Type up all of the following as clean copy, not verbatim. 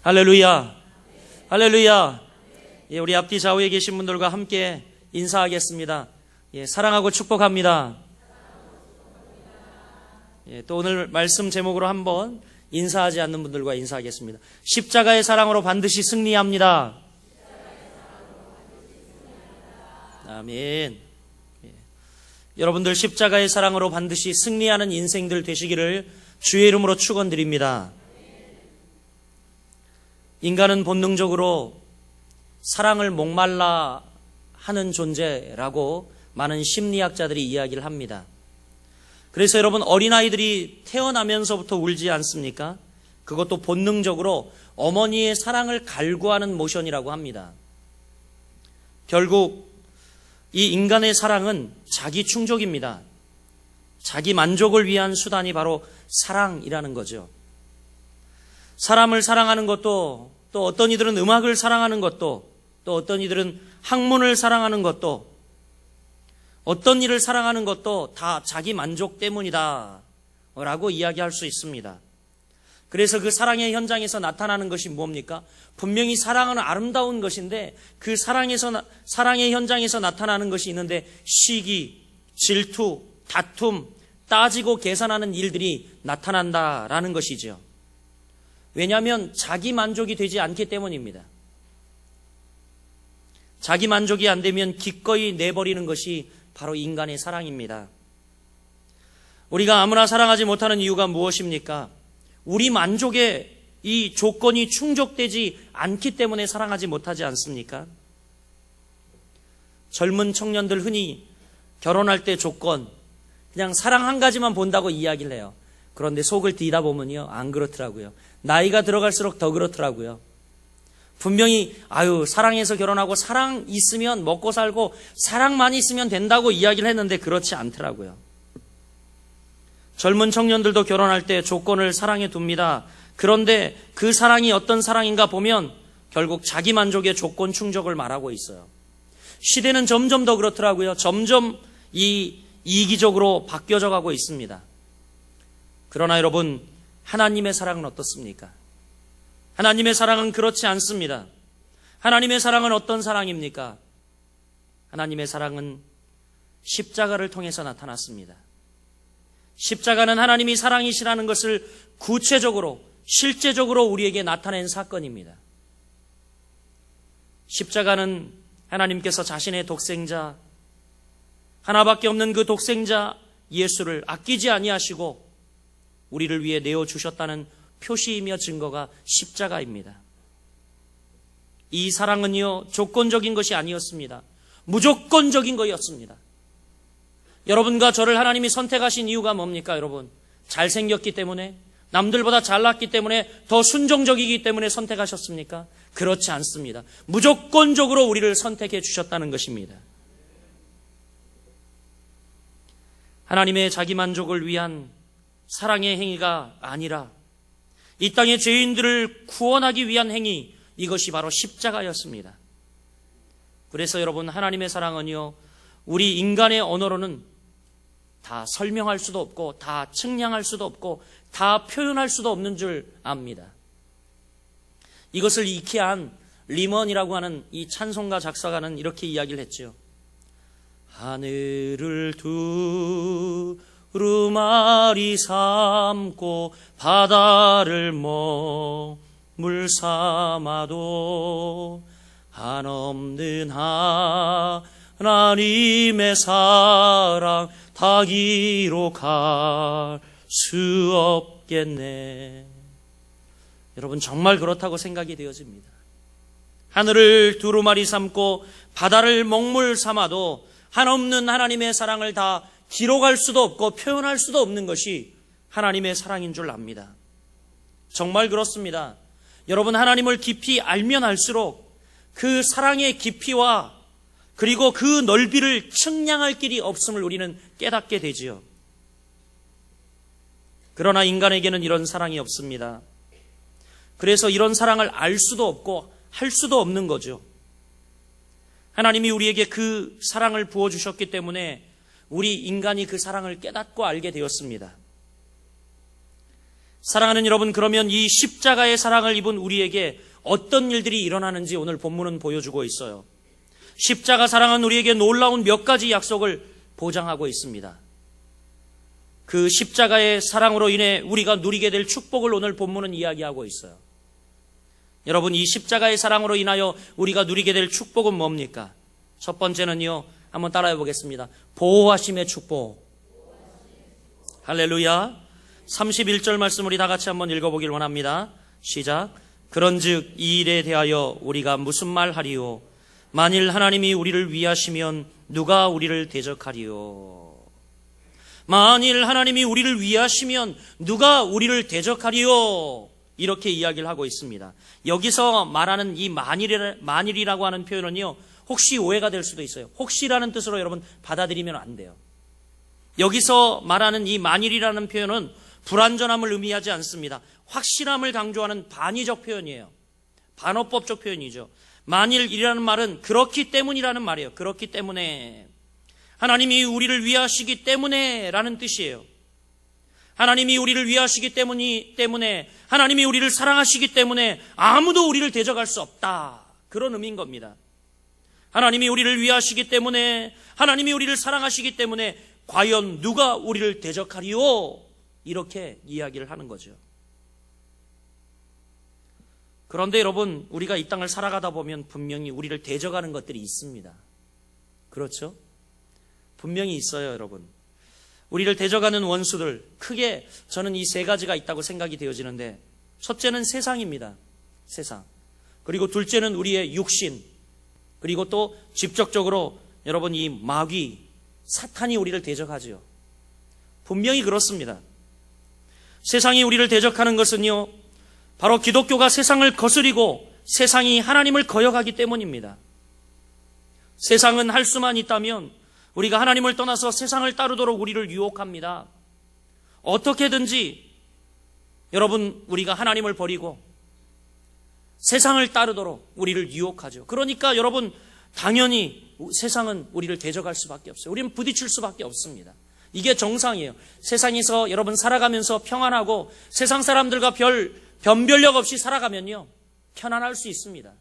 할렐루야. 할렐루야. 예, 우리 앞뒤 좌우에 계신 분들과 함께 인사하겠습니다. 예, 사랑하고 축복합니다. 예, 또 오늘 말씀 제목으로 한번 인사하지 않는 분들과 인사하겠습니다. 십자가의 사랑으로 반드시 승리합니다. 아멘. 예. 여러분들 십자가의 사랑으로 반드시 승리하는 인생들 되시기를 주의 이름으로 축원드립니다. 인간은 본능적으로 사랑을 목말라 하는 존재라고 많은 심리학자들이 이야기를 합니다. 그래서 여러분, 어린아이들이 태어나면서부터 울지 않습니까? 그것도 본능적으로 어머니의 사랑을 갈구하는 모션이라고 합니다. 결국 이 인간의 사랑은 자기 충족입니다. 자기 만족을 위한 수단이 바로 사랑이라는 거죠. 사람을 사랑하는 것도, 또 어떤 이들은 음악을 사랑하는 것도, 또 어떤 이들은 학문을 사랑하는 것도, 어떤 일을 사랑하는 것도 다 자기 만족 때문이다 라고 이야기할 수 있습니다. 그래서 그 사랑의 현장에서 나타나는 것이 뭡니까? 분명히 사랑은 아름다운 것인데 그 사랑의 현장에서 나타나는 것이 있는데 시기, 질투, 다툼, 따지고 계산하는 일들이 나타난다라는 것이죠. 왜냐하면 자기 만족이 되지 않기 때문입니다. 자기 만족이 안 되면 기꺼이 내버리는 것이 바로 인간의 사랑입니다. 우리가 아무나 사랑하지 못하는 이유가 무엇입니까? 우리 만족에 이 조건이 충족되지 않기 때문에 사랑하지 못하지 않습니까? 젊은 청년들 흔히 결혼할 때 조건, 그냥 사랑 한 가지만 본다고 이야기를 해요. 그런데 속을 뒤다 보면요, 안 그렇더라고요. 나이가 들어갈수록 더 그렇더라고요. 분명히 사랑해서 결혼하고 사랑 있으면 먹고 살고 사랑만 있으면 된다고 이야기를 했는데 그렇지 않더라고요. 젊은 청년들도 결혼할 때 조건을 사랑해 둡니다. 그런데 그 사랑이 어떤 사랑인가 보면 결국 자기 만족의 조건 충족을 말하고 있어요. 시대는 점점 더 그렇더라고요. 점점 이기적으로 바뀌어져 가고 있습니다. 그러나 여러분, 하나님의 사랑은 어떻습니까? 하나님의 사랑은 그렇지 않습니다. 하나님의 사랑은 어떤 사랑입니까? 하나님의 사랑은 십자가를 통해서 나타났습니다. 십자가는 하나님이 사랑이시라는 것을 구체적으로, 실제적으로 우리에게 나타낸 사건입니다. 십자가는 하나님께서 자신의 독생자, 하나밖에 없는 그 독생자 예수를 아끼지 아니하시고 우리를 위해 내어주셨다는 표시이며 증거가 십자가입니다. 이 사랑은요, 조건적인 것이 아니었습니다. 무조건적인 거였습니다. 여러분과 저를 하나님이 선택하신 이유가 뭡니까, 여러분? 잘생겼기 때문에, 남들보다 잘났기 때문에, 더 순종적이기 때문에 선택하셨습니까? 그렇지 않습니다. 무조건적으로 우리를 선택해 주셨다는 것입니다. 하나님의 자기 만족을 위한 사랑의 행위가 아니라 이 땅의 죄인들을 구원하기 위한 행위, 이것이 바로 십자가였습니다. 그래서 여러분, 하나님의 사랑은요, 우리 인간의 언어로는 다 설명할 수도 없고 다 측량할 수도 없고 다 표현할 수도 없는 줄 압니다. 이것을 익히 한 리먼이라고 하는 이 찬송가 작사가는 이렇게 이야기를 했죠. 하늘을 두루마리 삼고 바다를 먹물 삼아도 한없는 하나님의 사랑 다 기록할 수 없겠네. 여러분, 정말 그렇다고 생각이 되어집니다. 하늘을 두루마리 삼고 바다를 먹물 삼아도 한없는 하나님의 사랑을 다 기록할 수도 없고 표현할 수도 없는 것이 하나님의 사랑인 줄 압니다. 정말 그렇습니다. 여러분, 하나님을 깊이 알면 알수록 그 사랑의 깊이와 그리고 그 넓이를 측량할 길이 없음을 우리는 깨닫게 되지요. 그러나 인간에게는 이런 사랑이 없습니다. 그래서 이런 사랑을 알 수도 없고 할 수도 없는 거죠. 하나님이 우리에게 그 사랑을 부어주셨기 때문에 우리 인간이 그 사랑을 깨닫고 알게 되었습니다. 사랑하는 여러분, 그러면 이 십자가의 사랑을 입은 우리에게 어떤 일들이 일어나는지 오늘 본문은 보여주고 있어요. 십자가 사랑은 우리에게 놀라운 몇 가지 약속을 보장하고 있습니다. 그 십자가의 사랑으로 인해 우리가 누리게 될 축복을 오늘 본문은 이야기하고 있어요. 여러분, 이 십자가의 사랑으로 인하여 우리가 누리게 될 축복은 뭡니까? 첫 번째는요, 한번 따라해 보겠습니다. 보호하심의 축복. 할렐루야. 31절 말씀 우리 다 같이 한번 읽어보길 원합니다. 시작. 그런즉 이 일에 대하여 우리가 무슨 말 하리요? 만일 하나님이 우리를 위하시면 누가 우리를 대적하리요? 만일 하나님이 우리를 위하시면 누가 우리를 대적하리요? 이렇게 이야기를 하고 있습니다. 여기서 말하는 이 만일이라고 하는 표현은요, 혹시 오해가 될 수도 있어요. 혹시라는 뜻으로 여러분 받아들이면 안 돼요. 여기서 말하는 이 만일이라는 표현은 불완전함을 의미하지 않습니다. 확실함을 강조하는 반의적 표현이에요. 반어법적 표현이죠. 만일이라는 말은 그렇기 때문이라는 말이에요. 그렇기 때문에, 하나님이 우리를 위하시기 때문에 라는 뜻이에요. 하나님이 우리를 위하시기 때문에, 하나님이 우리를 사랑하시기 때문에 아무도 우리를 대적할 수 없다, 그런 의미인 겁니다. 하나님이 우리를 위하시기 때문에, 하나님이 우리를 사랑하시기 때문에 과연 누가 우리를 대적하리요? 이렇게 이야기를 하는 거죠. 그런데 여러분, 우리가 이 땅을 살아가다 보면 분명히 우리를 대적하는 것들이 있습니다. 그렇죠? 분명히 있어요, 여러분. 우리를 대적하는 원수들, 크게 저는 이 세 가지가 있다고 생각이 되어지는데, 첫째는 세상입니다. 세상. 그리고 둘째는 우리의 육신. 그리고 또 직접적으로 여러분, 이 마귀, 사탄이 우리를 대적하죠. 분명히 그렇습니다. 세상이 우리를 대적하는 것은요, 바로 기독교가 세상을 거스리고 세상이 하나님을 거역하기 때문입니다. 세상은 할 수만 있다면 우리가 하나님을 떠나서 세상을 따르도록 우리를 유혹합니다. 어떻게든지 여러분, 우리가 하나님을 버리고 세상을 따르도록 우리를 유혹하죠. 그러니까 여러분, 당연히 세상은 우리를 대적할 수밖에 없어요. 우리는 부딪힐 수밖에 없습니다. 이게 정상이에요. 세상에서 여러분 살아가면서 평안하고 세상 사람들과 변별력 없이 살아가면요, 편안할 수 있습니다.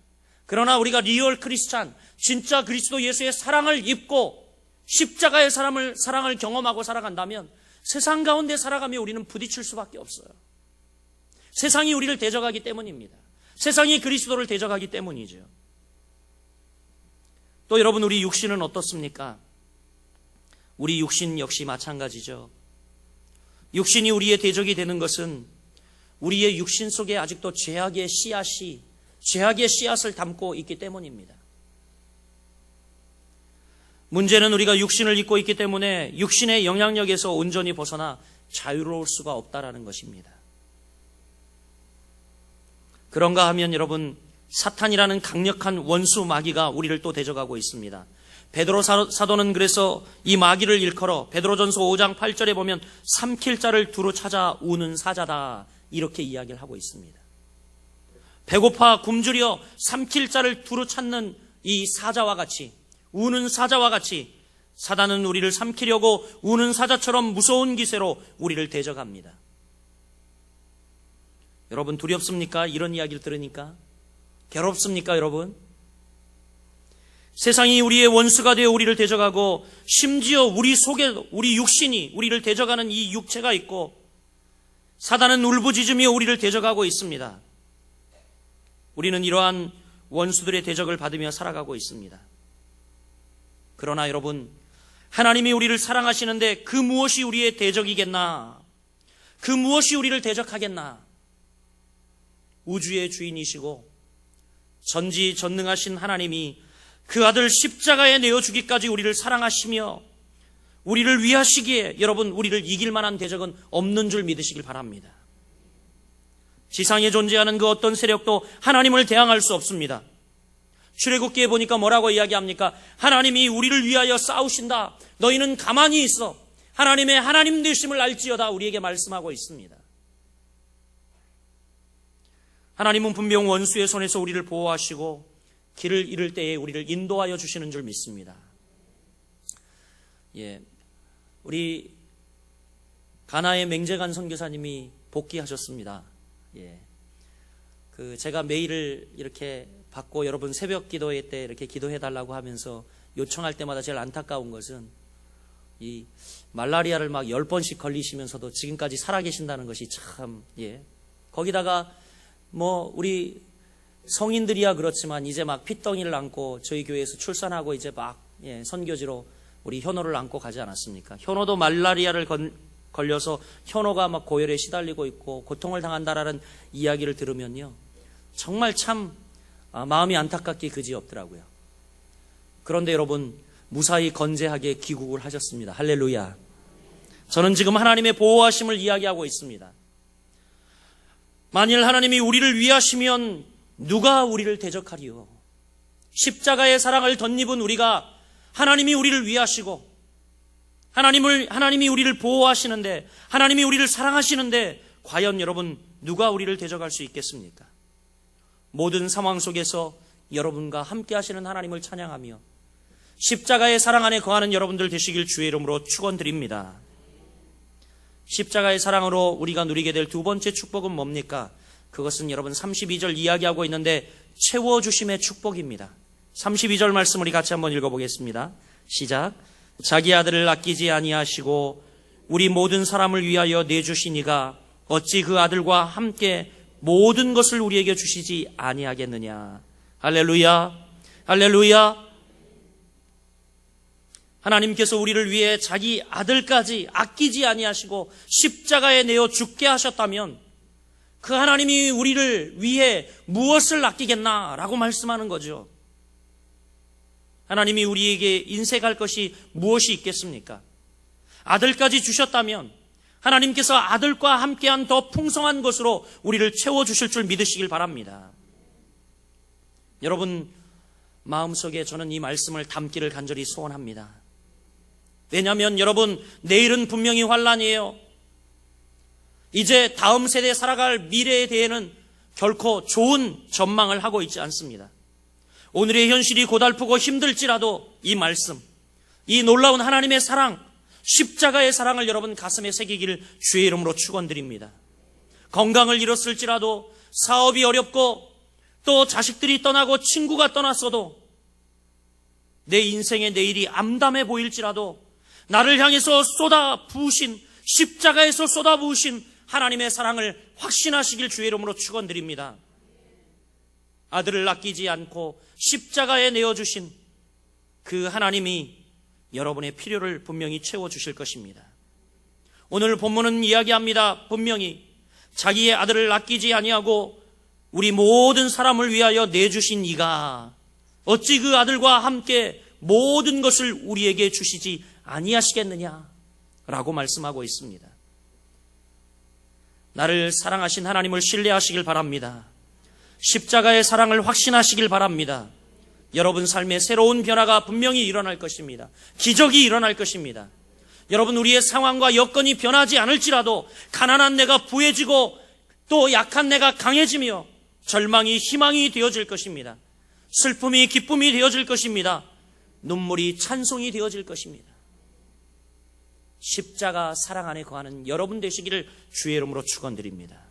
그러나 우리가 리얼 크리스찬, 진짜 그리스도 예수의 사랑을 입고 십자가의 사랑을 경험하고 살아간다면 세상 가운데 살아가며 우리는 부딪힐 수밖에 없어요. 세상이 우리를 대적하기 때문입니다. 세상이 그리스도를 대적하기 때문이죠. 또 여러분, 우리 육신은 어떻습니까? 우리 육신 역시 마찬가지죠. 육신이 우리의 대적이 되는 것은 우리의 육신 속에 아직도 죄악의 씨앗을 담고 있기 때문입니다. 문제는 우리가 육신을 입고 있기 때문에 육신의 영향력에서 온전히 벗어나 자유로울 수가 없다라는 것입니다. 그런가 하면 여러분, 사탄이라는 강력한 원수 마귀가 우리를 또 대적하고 있습니다. 베드로 사도는 그래서 이 마귀를 일컬어 베드로전서 5장 8절에 보면 삼킬 자를 두루 찾아 우는 사자다, 이렇게 이야기를 하고 있습니다. 배고파 굶주려 삼킬 자를 두루 찾는 이 사자와 같이, 우는 사자와 같이 사단은 우리를 삼키려고 우는 사자처럼 무서운 기세로 우리를 대적합니다. 여러분, 두렵습니까? 이런 이야기를 들으니까 괴롭습니까, 여러분? 세상이 우리의 원수가 되어 우리를 대적하고, 심지어 우리 속에 우리 육신이 우리를 대적하는 이 육체가 있고, 사단은 울부짖으며 우리를 대적하고 있습니다. 우리는 이러한 원수들의 대적을 받으며 살아가고 있습니다. 그러나 여러분, 하나님이 우리를 사랑하시는데 그 무엇이 우리의 대적이겠나? 그 무엇이 우리를 대적하겠나? 우주의 주인이시고 전지전능하신 하나님이 그 아들 십자가에 내어주기까지 우리를 사랑하시며 우리를 위하시기에 여러분, 우리를 이길 만한 대적은 없는 줄 믿으시길 바랍니다. 지상에 존재하는 그 어떤 세력도 하나님을 대항할 수 없습니다. 출애굽기에 보니까 뭐라고 이야기합니까? 하나님이 우리를 위하여 싸우신다. 너희는 가만히 있어. 하나님의 하나님 되심을 알지어다, 우리에게 말씀하고 있습니다. 하나님은 분명 원수의 손에서 우리를 보호하시고 길을 잃을 때에 우리를 인도하여 주시는 줄 믿습니다. 우리 가나의 맹재간 선교사님이 복귀하셨습니다. 예. 제가 메일을 이렇게 받고 여러분 새벽 기도회 때 이렇게 기도해 달라고 하면서 요청할 때마다 제일 안타까운 것은 이 말라리아를 막 10번씩 걸리시면서도 지금까지 살아계신다는 것이 참, 예. 거기다가 뭐 우리 성인들이야 그렇지만 이제 막 핏덩이를 안고 저희 교회에서 출산하고 이제 막, 예, 선교지로 우리 현호를 안고 가지 않았습니까? 현호도 말라리아를 걸려서 현호가 막 고열에 시달리고 있고 고통을 당한다라는 이야기를 들으면요, 정말 참 마음이 안타깝기 그지없더라고요. 그런데 여러분, 무사히 건재하게 귀국을 하셨습니다. 할렐루야. 저는 지금 하나님의 보호하심을 이야기하고 있습니다. 만일 하나님이 우리를 위하시면 누가 우리를 대적하리요? 십자가의 사랑을 덧입은 우리가 하나님이 우리를 위하시고 하나님이 우리를 보호하시는데, 하나님이 우리를 사랑하시는데 과연 여러분 누가 우리를 대적할 수 있겠습니까? 모든 상황 속에서 여러분과 함께 하시는 하나님을 찬양하며 십자가의 사랑 안에 거하는 여러분들 되시길 주의 이름으로 축원드립니다. 십자가의 사랑으로 우리가 누리게 될 두 번째 축복은 뭡니까? 그것은 여러분 32절 이야기하고 있는데 채워주심의 축복입니다. 32절 말씀 우리 같이 한번 읽어보겠습니다. 시작. 자기 아들을 아끼지 아니하시고 우리 모든 사람을 위하여 내주신 이가 어찌 그 아들과 함께 모든 것을 우리에게 주시지 아니하겠느냐. 할렐루야, 할렐루야. 하나님께서 우리를 위해 자기 아들까지 아끼지 아니하시고 십자가에 내어 죽게 하셨다면 그 하나님이 우리를 위해 무엇을 아끼겠나라고 말씀하는 거죠. 하나님이 우리에게 인색할 것이 무엇이 있겠습니까? 아들까지 주셨다면 하나님께서 아들과 함께한 더 풍성한 것으로 우리를 채워주실 줄 믿으시길 바랍니다. 여러분 마음속에 저는 이 말씀을 담기를 간절히 소원합니다. 왜냐하면 여러분 내일은 분명히 환란이에요. 이제 다음 세대에 살아갈 미래에 대해는 결코 좋은 전망을 하고 있지 않습니다. 오늘의 현실이 고달프고 힘들지라도 이 말씀, 이 놀라운 하나님의 사랑, 십자가의 사랑을 여러분 가슴에 새기기를 주의 이름으로 축원드립니다. 건강을 잃었을지라도, 사업이 어렵고 또 자식들이 떠나고 친구가 떠났어도, 내 인생의 내일이 암담해 보일지라도 나를 향해서 쏟아부으신, 십자가에서 쏟아부으신 하나님의 사랑을 확신하시길 주의 이름으로 축원드립니다. 아들을 아끼지 않고 십자가에 내어주신 그 하나님이 여러분의 필요를 분명히 채워주실 것입니다. 오늘 본문은 이야기합니다. 분명히 자기의 아들을 아끼지 아니하고 우리 모든 사람을 위하여 내주신 이가 어찌 그 아들과 함께 모든 것을 우리에게 주시지 아니하시겠느냐라고 말씀하고 있습니다. 나를 사랑하신 하나님을 신뢰하시길 바랍니다. 십자가의 사랑을 확신하시길 바랍니다. 여러분 삶에 새로운 변화가 분명히 일어날 것입니다. 기적이 일어날 것입니다. 여러분 우리의 상황과 여건이 변하지 않을지라도 가난한 내가 부해지고 또 약한 내가 강해지며 절망이 희망이 되어질 것입니다. 슬픔이 기쁨이 되어질 것입니다. 눈물이 찬송이 되어질 것입니다. 십자가 사랑 안에 거하는 여러분 되시기를 주의 이름으로 축원드립니다.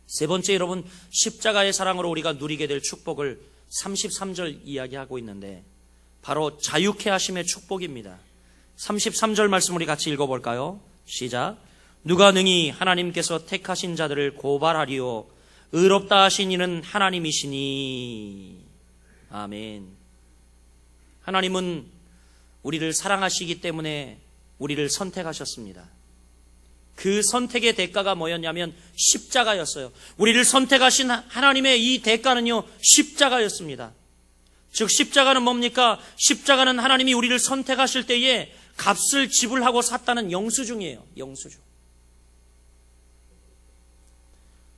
세 번째, 여러분 십자가의 사랑으로 우리가 누리게 될 축복을 33절 이야기하고 있는데 바로 자유케 하심의 축복입니다. 33절 말씀 우리 같이 읽어볼까요? 시작. 누가 능히 하나님께서 택하신 자들을 고발하리요 의롭다 하신 이는 하나님이시니. 아멘. 하나님은 우리를 사랑하시기 때문에 우리를 선택하셨습니다. 그 선택의 대가가 뭐였냐면 십자가였어요. 우리를 선택하신 하나님의 이 대가는요, 십자가였습니다. 즉 십자가는 뭡니까? 십자가는 하나님이 우리를 선택하실 때에 값을 지불하고 샀다는 영수증이에요. 영수증.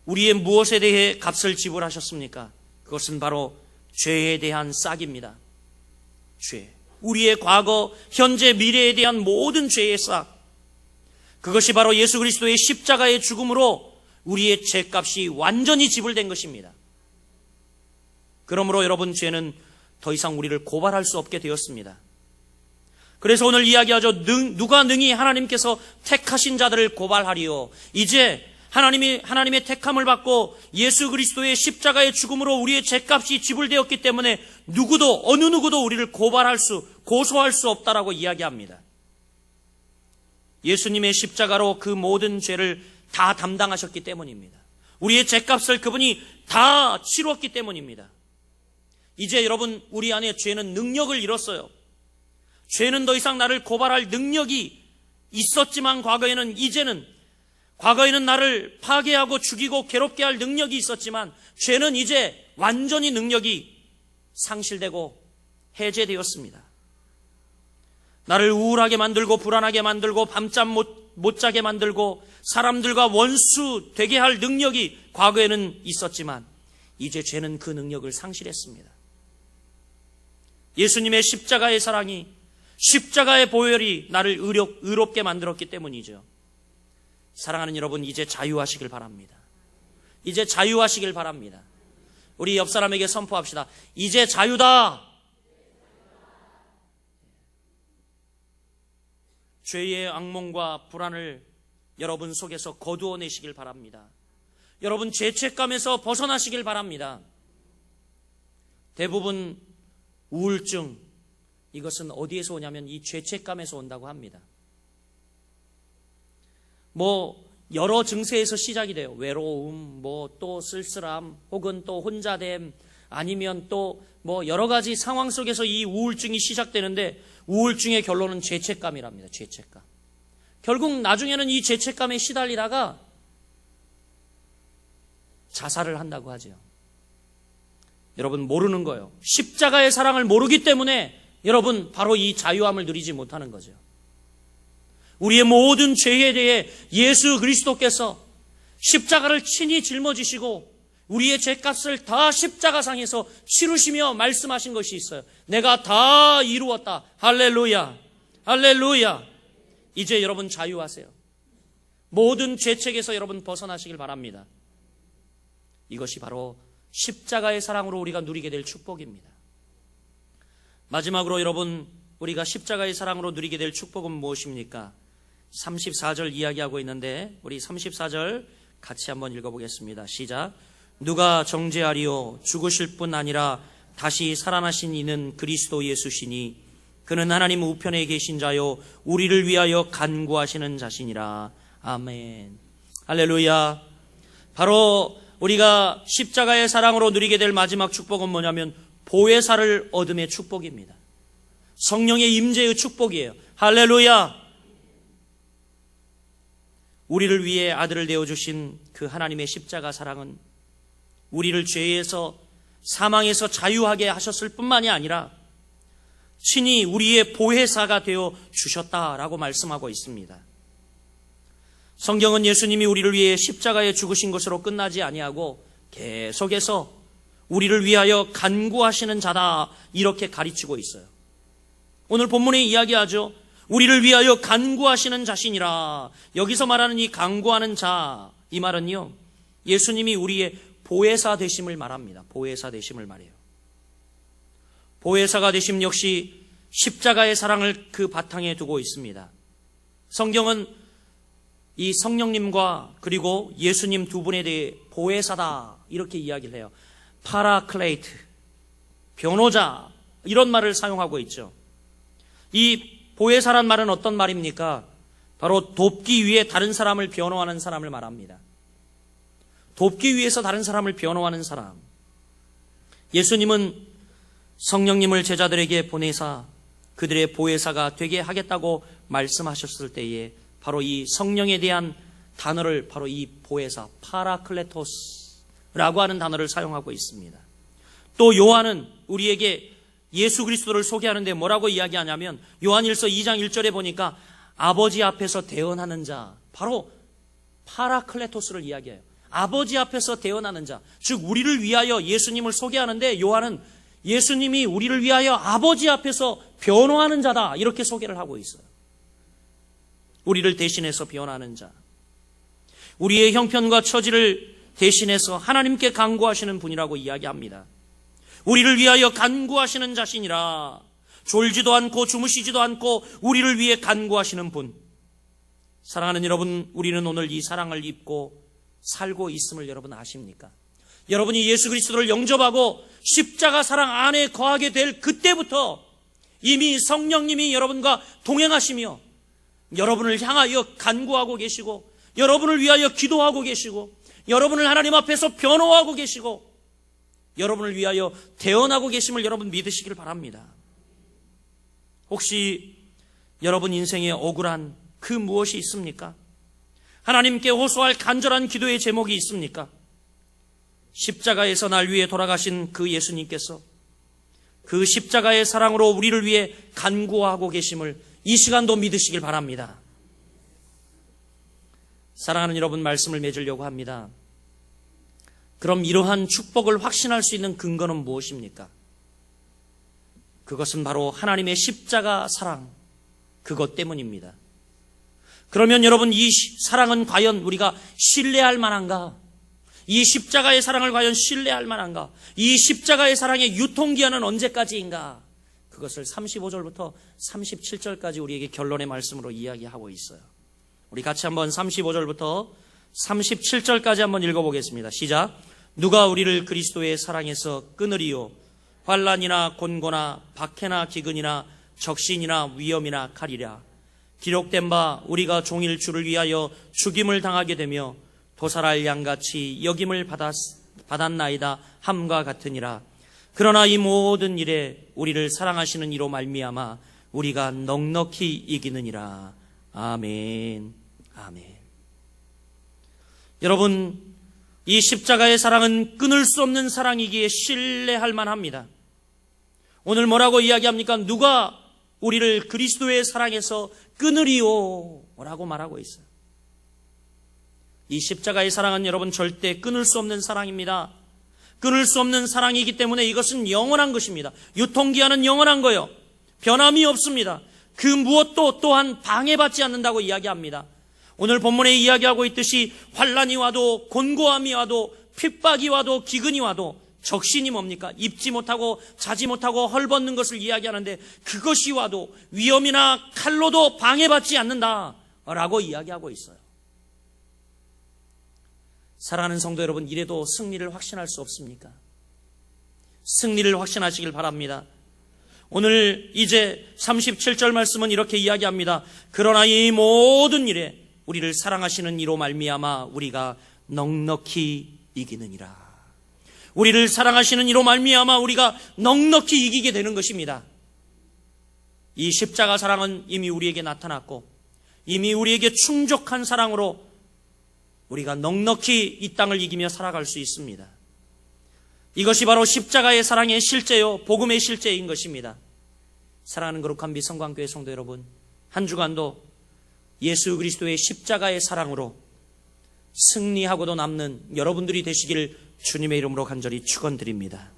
우리의 무엇에 대해 값을 지불하셨습니까? 그것은 바로 죄에 대한 싹입니다. 죄. 우리의 과거, 현재, 미래에 대한 모든 죄의 싹. 그것이 바로 예수 그리스도의 십자가의 죽음으로 우리의 죄값이 완전히 지불된 것입니다. 그러므로 여러분 죄는 더 이상 우리를 고발할 수 없게 되었습니다. 그래서 오늘 이야기하죠. 누가 능히 하나님께서 택하신 자들을 고발하리요. 이제 하나님의 택함을 받고 예수 그리스도의 십자가의 죽음으로 우리의 죄값이 지불되었기 때문에 어느 누구도 우리를 고소할 수 없다라고 이야기합니다. 예수님의 십자가로 그 모든 죄를 다 담당하셨기 때문입니다. 우리의 죄값을 그분이 다 치루었기 때문입니다. 이제 여러분, 우리 안에 죄는 능력을 잃었어요. 죄는 더 이상 나를 고발할 능력이 있었지만 과거에는 나를 파괴하고 죽이고 괴롭게 할 능력이 있었지만 죄는 이제 완전히 능력이 상실되고 해제되었습니다. 나를 우울하게 만들고 불안하게 만들고 밤잠 못 자게 만들고 사람들과 원수 되게 할 능력이 과거에는 있었지만 이제 죄는 그 능력을 상실했습니다. 예수님의 십자가의 사랑이, 십자가의 보혈이 나를 의롭게 만들었기 때문이죠. 사랑하는 여러분, 이제 자유하시길 바랍니다. 이제 자유하시길 바랍니다. 우리 옆 사람에게 선포합시다. 이제 자유다. 죄의 악몽과 불안을 여러분 속에서 거두어내시길 바랍니다. 여러분 죄책감에서 벗어나시길 바랍니다. 대부분 우울증, 이것은 어디에서 오냐면 이 죄책감에서 온다고 합니다. 여러 증세에서 시작이 돼요. 외로움, 또 쓸쓸함, 혹은 또 혼자됨, 아니면 또 여러 가지 상황 속에서 이 우울증이 시작되는데 우울증의 결론은 죄책감이랍니다. 죄책감. 결국 나중에는 이 죄책감에 시달리다가 자살을 한다고 하죠. 여러분 모르는 거예요. 십자가의 사랑을 모르기 때문에 여러분 바로 이 자유함을 누리지 못하는 거죠. 우리의 모든 죄에 대해 예수 그리스도께서 십자가를 친히 짊어지시고 우리의 죄값을 다 십자가상에서 치르시며 말씀하신 것이 있어요. 내가 다 이루었다. 할렐루야. 할렐루야. 이제 여러분 자유하세요. 모든 죄책에서 여러분 벗어나시길 바랍니다. 이것이 바로 십자가의 사랑으로 우리가 누리게 될 축복입니다. 마지막으로 여러분, 우리가 십자가의 사랑으로 누리게 될 축복은 무엇입니까? 34절 이야기하고 있는데 우리 34절 같이 한번 읽어보겠습니다. 시작. 누가 정죄하리요? 죽으실 뿐 아니라 다시 살아나신 이는 그리스도 예수시니 그는 하나님 우편에 계신 자요 우리를 위하여 간구하시는 자시니라. 아멘. 할렐루야. 바로 우리가 십자가의 사랑으로 누리게 될 마지막 축복은 뭐냐면 보혜사를 얻음의 축복입니다. 성령의 임재의 축복이에요. 할렐루야. 우리를 위해 아들을 내어주신 그 하나님의 십자가 사랑은 우리를 죄에서 사망에서 자유하게 하셨을 뿐만이 아니라 친히 우리의 보혜사가 되어 주셨다라고 말씀하고 있습니다. 성경은 예수님이 우리를 위해 십자가에 죽으신 것으로 끝나지 아니하고 계속해서 우리를 위하여 간구하시는 자다 이렇게 가르치고 있어요. 오늘 본문에 이야기하죠. 우리를 위하여 간구하시는 자신이라. 여기서 말하는 이 간구하는 자, 이 말은요 예수님이 우리의 보혜사 되심을 말합니다. 보혜사 되심을 말해요. 보혜사가 되심 역시 십자가의 사랑을 그 바탕에 두고 있습니다. 성경은 이 성령님과 그리고 예수님 두 분에 대해 보혜사다 이렇게 이야기를 해요. 파라클레이트, 변호자, 이런 말을 사용하고 있죠. 이 보혜사란 말은 어떤 말입니까? 바로 돕기 위해 다른 사람을 변호하는 사람을 말합니다. 돕기 위해서 다른 사람을 변호하는 사람. 예수님은 성령님을 제자들에게 보내사 그들의 보혜사가 되게 하겠다고 말씀하셨을 때에 바로 이 성령에 대한 단어를 바로 이 보혜사, 파라클레토스라고 하는 단어를 사용하고 있습니다. 또 요한은 우리에게 예수 그리스도를 소개하는데 뭐라고 이야기하냐면 요한일서 2장 1절에 보니까 아버지 앞에서 대언하는 자, 바로 파라클레토스를 이야기해요. 아버지 앞에서 대언하는 자, 즉 우리를 위하여 예수님을 소개하는데 요한은 예수님이 우리를 위하여 아버지 앞에서 변호하는 자다 이렇게 소개를 하고 있어요. 우리를 대신해서 변호하는 자, 우리의 형편과 처지를 대신해서 하나님께 간구하시는 분이라고 이야기합니다. 우리를 위하여 간구하시는 자신이라. 졸지도 않고 주무시지도 않고 우리를 위해 간구하시는 분. 사랑하는 여러분, 우리는 오늘 이 사랑을 입고 살고 있음을 여러분 아십니까? 여러분이 예수 그리스도를 영접하고 십자가 사랑 안에 거하게 될 그때부터 이미 성령님이 여러분과 동행하시며 여러분을 향하여 간구하고 계시고 여러분을 위하여 기도하고 계시고 여러분을 하나님 앞에서 변호하고 계시고 여러분을 위하여 대언하고 계심을 여러분 믿으시길 바랍니다. 혹시 여러분 인생에 억울한 그 무엇이 있습니까? 하나님께 호소할 간절한 기도의 제목이 있습니까? 십자가에서 날 위해 돌아가신 그 예수님께서 그 십자가의 사랑으로 우리를 위해 간구하고 계심을 이 시간도 믿으시길 바랍니다. 사랑하는 여러분, 말씀을 맺으려고 합니다. 그럼 이러한 축복을 확신할 수 있는 근거는 무엇입니까? 그것은 바로 하나님의 십자가 사랑, 그것 때문입니다. 그러면 여러분, 이 사랑은 과연 우리가 신뢰할 만한가? 이 십자가의 사랑을 과연 신뢰할 만한가? 이 십자가의 사랑의 유통기한은 언제까지인가? 그것을 35절부터 37절까지 우리에게 결론의 말씀으로 이야기하고 있어요. 우리 같이 한번 35절부터 37절까지 한번 읽어보겠습니다. 시작. 누가 우리를 그리스도의 사랑에서 끊으리요? 환난이나 곤고나 박해나 기근이나 적신이나 위험이나 칼이랴. 기록된 바 우리가 종일 주를 위하여 죽임을 당하게 되며 도살할 양같이 여김을 받았나이다 함과 같으니라. 그러나 이 모든 일에 우리를 사랑하시는 이로 말미암아 우리가 넉넉히 이기느니라. 아멘. 아멘. 여러분, 이 십자가의 사랑은 끊을 수 없는 사랑이기에 신뢰할 만합니다. 오늘 뭐라고 이야기합니까? 누가 우리를 그리스도의 사랑에서 끊으리요? 라고 말하고 있어요. 이 십자가의 사랑은 여러분 절대 끊을 수 없는 사랑입니다. 끊을 수 없는 사랑이기 때문에 이것은 영원한 것입니다. 유통기한은 영원한 거예요. 변함이 없습니다. 그 무엇도 또한 방해받지 않는다고 이야기합니다. 오늘 본문에 이야기하고 있듯이 환난이 와도 곤고함이 와도 핍박이 와도 기근이 와도 적신이 뭡니까? 입지 못하고 자지 못하고 헐벗는 것을 이야기하는데 그것이 와도 위험이나 칼로도 방해받지 않는다라고 이야기하고 있어요. 사랑하는 성도 여러분, 이래도 승리를 확신할 수 없습니까? 승리를 확신하시길 바랍니다. 오늘 이제 37절 말씀은 이렇게 이야기합니다. 그러나 이 모든 일에 우리를 사랑하시는 이로 말미암아 우리가 넉넉히 이기느니라. 우리를 사랑하시는 이로 말미암아 우리가 넉넉히 이기게 되는 것입니다. 이 십자가 사랑은 이미 우리에게 나타났고 이미 우리에게 충족한 사랑으로 우리가 넉넉히 이 땅을 이기며 살아갈 수 있습니다. 이것이 바로 십자가의 사랑의 실제요, 복음의 실제인 것입니다. 사랑하는 거룩한 비성광교회 성도 여러분, 한 주간도 예수 그리스도의 십자가의 사랑으로 승리하고도 남는 여러분들이 되시기를 주님의 이름으로 간절히 축원드립니다.